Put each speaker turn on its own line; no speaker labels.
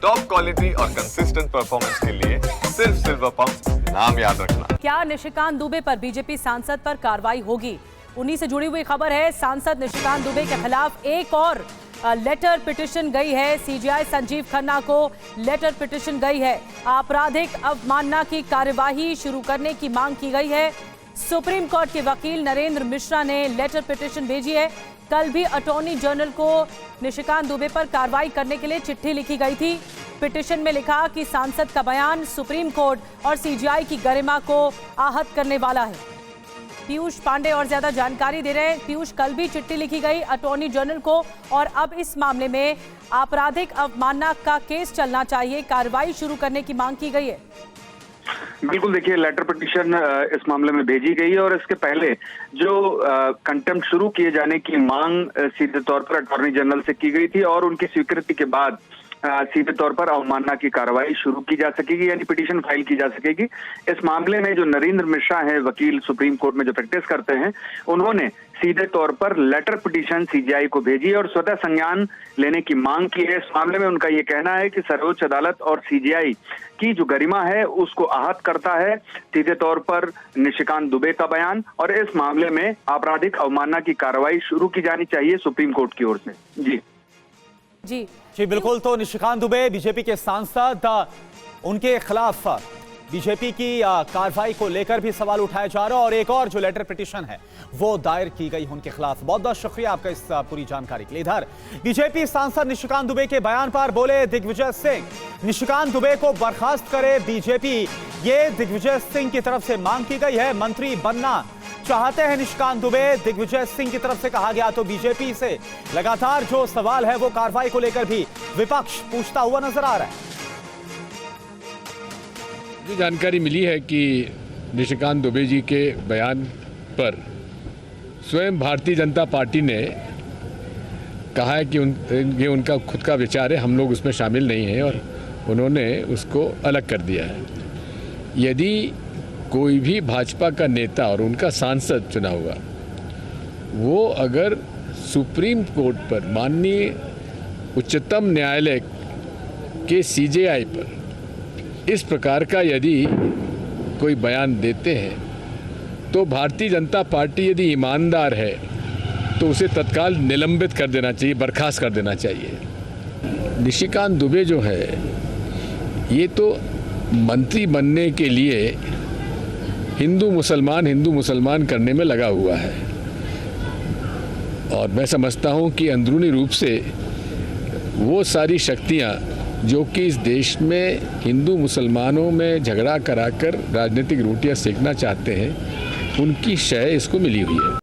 Top quality और consistent performance के लिए सिर्फ सिल्वर पंप नाम याद रखना।
क्या निशिकांत दुबे पर बीजेपी सांसद पर कार्रवाई होगी? उन्हीं से जुड़ी हुई खबर है। सांसद निशिकांत दुबे के खिलाफ एक और लेटर पिटिशन गई है। सीजीआई संजीव खन्ना को लेटर पिटिशन गई है। आपराधिक अवमानना की कार्यवाही शुरू करने की मांग की गई है। सुप्रीम कोर्ट के वकील नरेंद्र मिश्रा ने लेटर पिटिशन भेजी है। कल भी अटॉर्नी जनरल को निशिकांत दुबे पर कार्रवाई करने के लिए चिट्ठी लिखी गई थी। पिटिशन में लिखा कि सांसद का बयान सुप्रीम कोर्ट और सीजीआई की गरिमा को आहत करने वाला है। पीयूष पांडे और ज्यादा जानकारी दे रहे हैं। पीयूष, कल भी चिट्ठी लिखी गई अटॉर्नी जनरल को और अब इस मामले में आपराधिक अवमानना का केस चलना चाहिए, कार्रवाई शुरू करने की मांग की गई है।
बिल्कुल, देखिए, लेटर पिटीशन इस मामले में भेजी गई है और इसके पहले जो कंटेम्प्ट शुरू किए जाने की मांग सीधे तौर पर अटॉर्नी जनरल से की गई थी और उनकी स्वीकृति के बाद सीधे तौर पर अवमानना की कार्रवाई शुरू की जा सकेगी, यानी पिटीशन फाइल की जा सकेगी। इस मामले में जो नरेंद्र मिश्रा है, वकील सुप्रीम कोर्ट में जो प्रैक्टिस करते हैं, उन्होंने सीधे तौर पर लेटर पिटीशन सीजीआई को भेजी और स्वतः संज्ञान लेने की मांग की है। इस मामले में उनका ये कहना है कि सर्वोच्च अदालत और सीजीआई की जो गरिमा है उसको आहत करता है सीधे तौर पर निशिकांत दुबे का बयान, और इस मामले में आपराधिक अवमानना की कार्रवाई शुरू की जानी चाहिए सुप्रीम कोर्ट की ओर से। जी
जी
बिल्कुल। तो निशिकांत दुबे बीजेपी के सांसद, उनके खिलाफ बीजेपी की कार्रवाई को लेकर भी सवाल उठाया जा रहा है और एक और जो लेटर पिटीशन है वो दायर की गई उनके खिलाफ। बहुत बहुत शुक्रिया आपका इस पूरी जानकारी के लिए। इधर बीजेपी सांसद निशिकांत दुबे के बयान पर बोले दिग्विजय सिंह, निशिकांत दुबे को बर्खास्त करे बीजेपी, ये दिग्विजय सिंह की तरफ से मांग की गई है। मंत्री बनना चाहते हैं निशिकांत दुबे, दिग्विजय सिंह की तरफ से कहा गया। तो बीजेपी से लगातार जो सवाल है वो कार्रवाई को लेकर भी विपक्ष पूछता हुआ नजर आ रहा है।
जो जानकारी मिली है कि निशिकांत दुबे जी के बयान पर स्वयं भारतीय जनता पार्टी ने कहा है कि ये उनका खुद का विचार है, हम लोग उसमें शामिल नहीं हैं, और उन्होंने उसको अलग कर दिया है। यदि कोई भी भाजपा का नेता और उनका सांसद चुना हुआ वो अगर सुप्रीम कोर्ट पर, माननीय उच्चतम न्यायालय के सीजेआई पर इस प्रकार का यदि कोई बयान देते हैं तो भारतीय जनता पार्टी यदि ईमानदार है तो उसे तत्काल निलंबित कर देना चाहिए, बर्खास्त कर देना चाहिए। निशिकांत दुबे जो है ये तो मंत्री बनने के लिए हिंदू मुसलमान करने में लगा हुआ है, और मैं समझता हूं कि अंदरूनी रूप से वो सारी शक्तियां जो कि इस देश में हिंदू मुसलमानों में झगड़ा कराकर राजनीतिक रोटियां सेकना चाहते हैं, उनकी शय इसको मिली हुई है।